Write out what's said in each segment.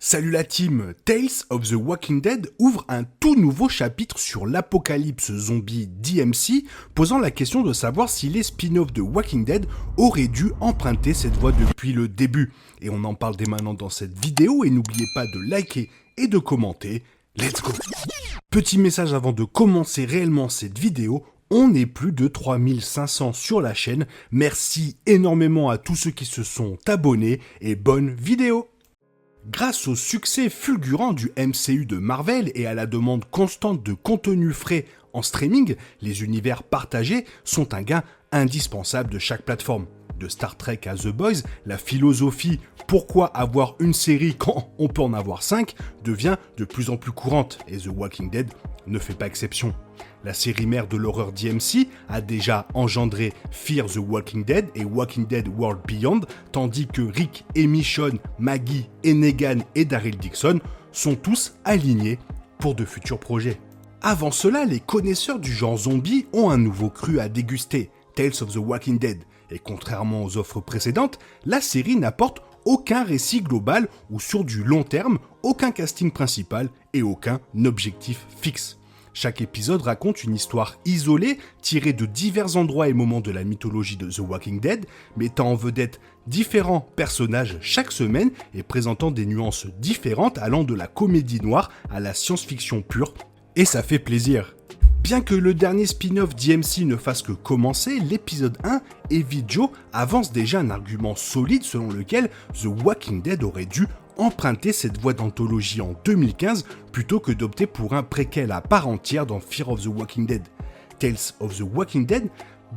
Salut la team, Tales of the Walking Dead ouvre un tout nouveau chapitre sur l'apocalypse zombie DMC, posant la question de savoir si les spin-offs de Walking Dead auraient dû emprunter cette voie depuis le début. Et on en parle dès maintenant dans cette vidéo, et n'oubliez pas de liker et de commenter. Let's go! Petit message avant de commencer réellement cette vidéo. On est plus de 3500 sur la chaîne. Merci énormément à tous ceux qui se sont abonnés et bonne vidéo! Grâce au succès fulgurant du MCU de Marvel et à la demande constante de contenu frais en streaming, les univers partagés sont un gain indispensable de chaque plateforme. De Star Trek à The Boys, la philosophie « pourquoi avoir une série quand on peut en avoir 5 » devient de plus en plus courante et The Walking Dead ne fait pas exception. La série mère de l'horreur DMC a déjà engendré Fear the Walking Dead et Walking Dead World Beyond, tandis que Rick et Michonne, Maggie et Negan et Daryl Dixon sont tous alignés pour de futurs projets. Avant cela, les connaisseurs du genre zombie ont un nouveau cru à déguster, Tales of the Walking Dead, et contrairement aux offres précédentes, la série n'apporte aucun récit global ou sur du long terme, aucun casting principal et aucun objectif fixe. Chaque épisode raconte une histoire isolée, tirée de divers endroits et moments de la mythologie de The Walking Dead, mettant en vedette différents personnages chaque semaine et présentant des nuances différentes allant de la comédie noire à la science-fiction pure, et ça fait plaisir. Bien que le dernier spin-off DMC ne fasse que commencer, l'épisode 1, Heavy Joe, avance déjà un argument solide selon lequel The Walking Dead aurait dû emprunter cette voie d'anthologie en 2015 plutôt que d'opter pour un préquel à part entière dans Fear of the Walking Dead. Tales of the Walking Dead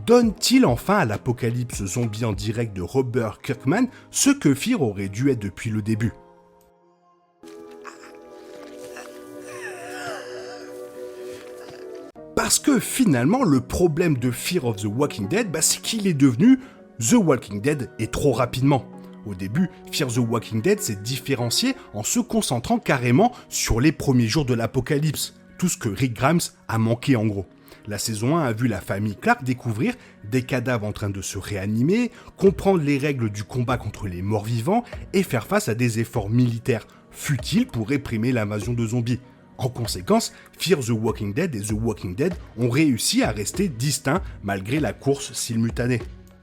donne-t-il enfin à l'apocalypse zombie en direct de Robert Kirkman ce que Fear aurait dû être depuis le début ? Parce que finalement, le problème de Fear of the Walking Dead, c'est qu'il est devenu The Walking Dead et trop rapidement. Au début, Fear the Walking Dead s'est différencié en se concentrant carrément sur les premiers jours de l'apocalypse, tout ce que Rick Grimes a manqué en gros. La saison 1 a vu la famille Clark découvrir des cadavres en train de se réanimer, comprendre les règles du combat contre les morts-vivants et faire face à des efforts militaires futiles pour réprimer l'invasion de zombies. En conséquence, Fear the Walking Dead et The Walking Dead ont réussi à rester distincts malgré la course simultanée.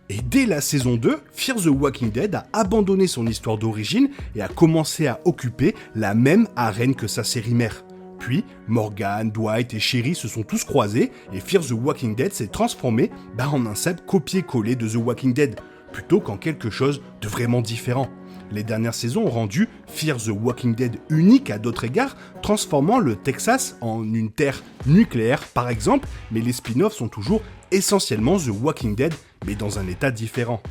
Et dès la saison 2, Fear the Walking Dead a abandonné son histoire d'origine et a commencé à occuper la même arène que sa série mère. Puis, Morgan, Dwight et Sherry se sont tous croisés et Fear the Walking Dead s'est transformé en un simple copier-coller de The Walking Dead, plutôt qu'en quelque chose de vraiment différent. Les dernières saisons ont rendu Fear the Walking Dead unique à d'autres égards, transformant le Texas en une terre nucléaire par exemple, mais les spin-offs sont toujours essentiellement The Walking Dead, mais dans un état différent.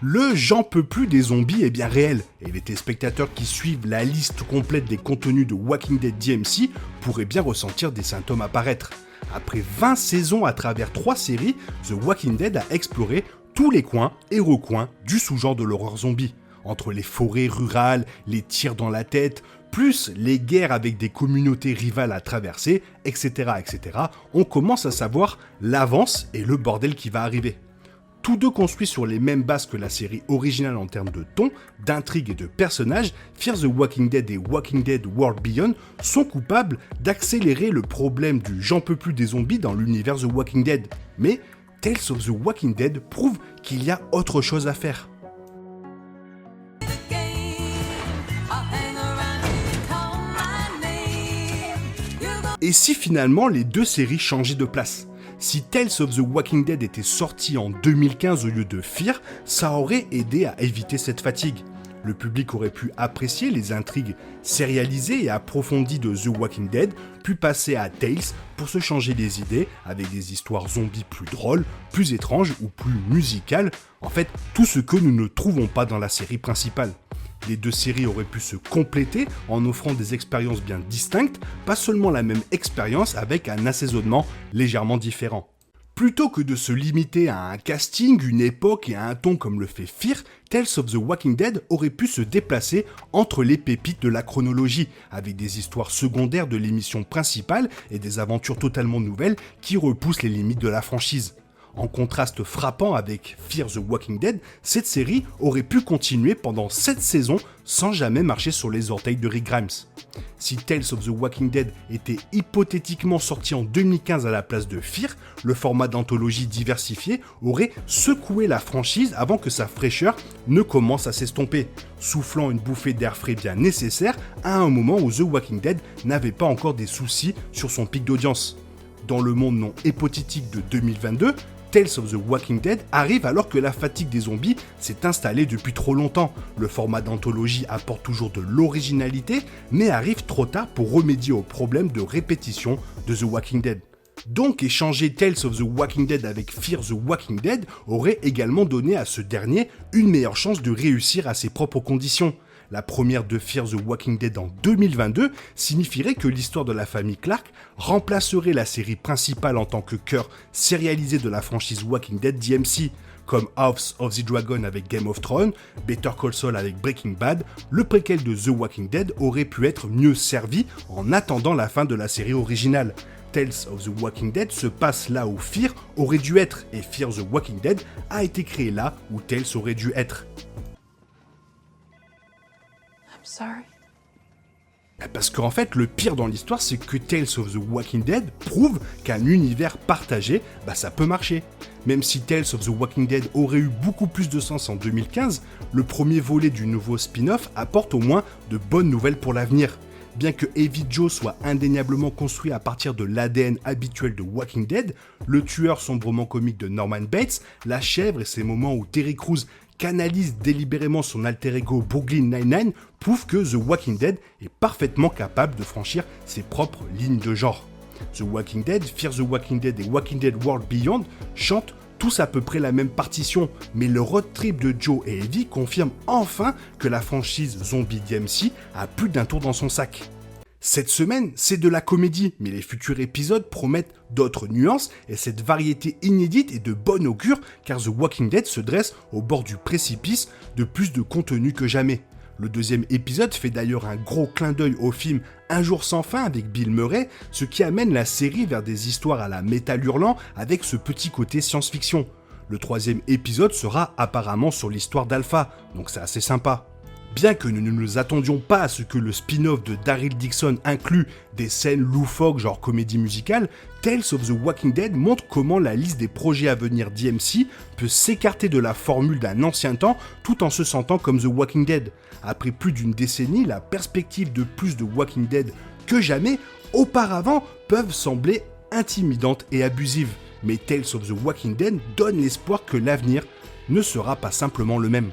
Le j'en peux plus des zombies est bien réel, et les téléspectateurs qui suivent la liste complète des contenus de Walking Dead DMC pourraient bien ressentir des symptômes apparaître. Après 20 saisons à travers 3 séries, The Walking Dead a exploré tous les coins et recoins du sous-genre de l'horreur zombie. Entre les forêts rurales, les tirs dans la tête, plus les guerres avec des communautés rivales à traverser, etc., on commence à savoir l'avance et le bordel qui va arriver. Tous deux construits sur les mêmes bases que la série originale en termes de ton, d'intrigue et de personnages, Fear the Walking Dead et Walking Dead World Beyond sont coupables d'accélérer le problème du j'en peux plus des zombies dans l'univers The Walking Dead. Mais Tales of the Walking Dead prouve qu'il y a autre chose à faire. Et si finalement les deux séries changeaient de place ? Si Tales of the Walking Dead était sorti en 2015 au lieu de Fear, ça aurait aidé à éviter cette fatigue. Le public aurait pu apprécier les intrigues sérialisées et approfondies de The Walking Dead, puis passer à Tales pour se changer les idées avec des histoires zombies plus drôles, plus étranges ou plus musicales. En fait, tout ce que nous ne trouvons pas dans la série principale. Les deux séries auraient pu se compléter en offrant des expériences bien distinctes, pas seulement la même expérience avec un assaisonnement légèrement différent. Plutôt que de se limiter à un casting, une époque et à un ton comme le fait Fear, Tales of the Walking Dead aurait pu se déplacer entre les pépites de la chronologie, avec des histoires secondaires de l'émission principale et des aventures totalement nouvelles qui repoussent les limites de la franchise. En contraste frappant avec Fear the Walking Dead, cette série aurait pu continuer pendant 7 saisons sans jamais marcher sur les orteils de Rick Grimes. Si Tales of the Walking Dead était hypothétiquement sorti en 2015 à la place de Fear, le format d'anthologie diversifié aurait secoué la franchise avant que sa fraîcheur ne commence à s'estomper, soufflant une bouffée d'air frais bien nécessaire à un moment où The Walking Dead n'avait pas encore des soucis sur son pic d'audience. Dans le monde non hypothétique de 2022, Tales of the Walking Dead arrive alors que la fatigue des zombies s'est installée depuis trop longtemps. Le format d'anthologie apporte toujours de l'originalité, mais arrive trop tard pour remédier aux problèmes de répétition de The Walking Dead. Donc échanger Tales of the Walking Dead avec Fear the Walking Dead aurait également donné à ce dernier une meilleure chance de réussir à ses propres conditions. La première de Fear the Walking Dead en 2022 signifierait que l'histoire de la famille Clark remplacerait la série principale en tant que cœur sérialisé de la franchise Walking Dead d'AMC. Comme House of the Dragon avec Game of Thrones, Better Call Saul avec Breaking Bad, le préquel de The Walking Dead aurait pu être mieux servi en attendant la fin de la série originale. Tales of the Walking Dead se passe là où Fear aurait dû être, et Fear the Walking Dead a été créé là où Tales aurait dû être. Sorry. Parce qu'en fait, le pire dans l'histoire, c'est que Tales of the Walking Dead prouve qu'un univers partagé, ça peut marcher. Même si Tales of the Walking Dead aurait eu beaucoup plus de sens en 2015, le premier volet du nouveau spin-off apporte au moins de bonnes nouvelles pour l'avenir. Bien que Heavy Joe soit indéniablement construit à partir de l'ADN habituel de Walking Dead, le tueur sombrement comique de Norman Bates, la chèvre et ces moments où Terry Crews canalise délibérément son alter ego Brooklyn Nine-Nine prouvent que The Walking Dead est parfaitement capable de franchir ses propres lignes de genre. The Walking Dead, Fear the Walking Dead et Walking Dead World Beyond chantent tous à peu près la même partition, mais le road trip de Joe et Ellie confirme enfin que la franchise zombie d'AMC a plus d'un tour dans son sac. Cette semaine, c'est de la comédie, mais les futurs épisodes promettent d'autres nuances et cette variété inédite est de bon augure car The Walking Dead se dresse au bord du précipice de plus de contenu que jamais. Le deuxième épisode fait d'ailleurs un gros clin d'œil au film Un jour sans fin avec Bill Murray, ce qui amène la série vers des histoires à la métal hurlant avec ce petit côté science-fiction. Le troisième épisode sera apparemment sur l'histoire d'Alpha, donc c'est assez sympa. Bien que nous ne nous attendions pas à ce que le spin-off de Daryl Dixon inclue des scènes loufoques genre comédie musicale, Tales of the Walking Dead montre comment la liste des projets à venir d'AMC peut s'écarter de la formule d'un ancien temps tout en se sentant comme The Walking Dead. Après plus d'une décennie, la perspective de plus de Walking Dead que jamais auparavant peuvent sembler intimidantes et abusives. Mais Tales of the Walking Dead donne l'espoir que l'avenir ne sera pas simplement le même.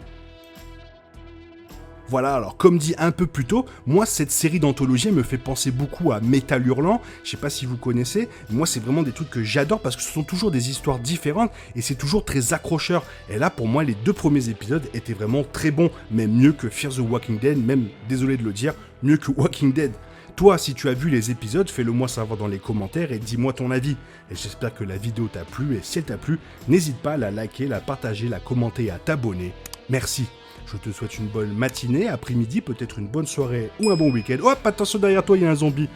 Voilà, alors comme dit un peu plus tôt, moi cette série d'anthologie me fait penser beaucoup à Métal Hurlant, je sais pas si vous connaissez, moi c'est vraiment des trucs que j'adore parce que ce sont toujours des histoires différentes et c'est toujours très accrocheur. Et là pour moi les 2 premiers épisodes étaient vraiment très bons, même mieux que Fear the Walking Dead, même désolé de le dire, mieux que Walking Dead. Toi, si tu as vu les épisodes, fais-le moi savoir dans les commentaires et dis-moi ton avis. Et j'espère que la vidéo t'a plu et si elle t'a plu, n'hésite pas à la liker, la partager, la commenter et à t'abonner. Merci. Je te souhaite une bonne matinée, après-midi, peut-être une bonne soirée ou un bon week-end. Hop, attention derrière toi, il y a un zombie.